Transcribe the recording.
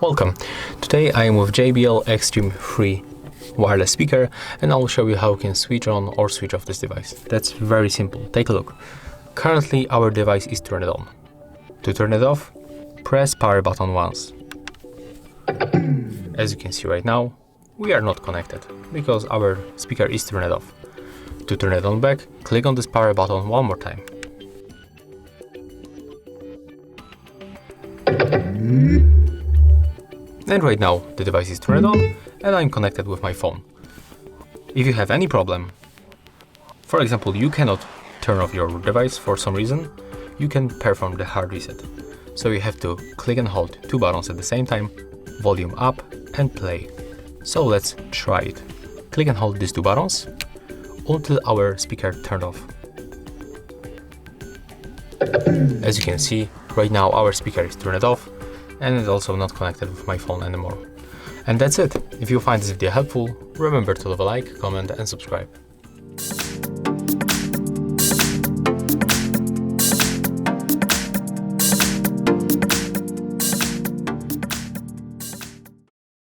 Welcome! Today I am with JBL Xtreme 3 wireless speaker, and I will show you how you can switch on or switch off this device. That's very simple. Take a look. Currently our device is turned on. To turn it off, press power button once. As you can see right now, we are not connected because our speaker is turned off. To turn it on back, click on this power button one more time. And right now the device is turned on and I'm connected with my phone. If you have any problem, for example, you cannot turn off your device for some reason, you can perform the hard reset. So you have to click and hold two buttons at the same time, volume up and play. So let's try it. Click and hold these two buttons until our speaker turned off. As you can see, right now our speaker is turned off and it's also not connected with my phone anymore. And that's it. If you find this video helpful, remember to leave a like, comment and subscribe.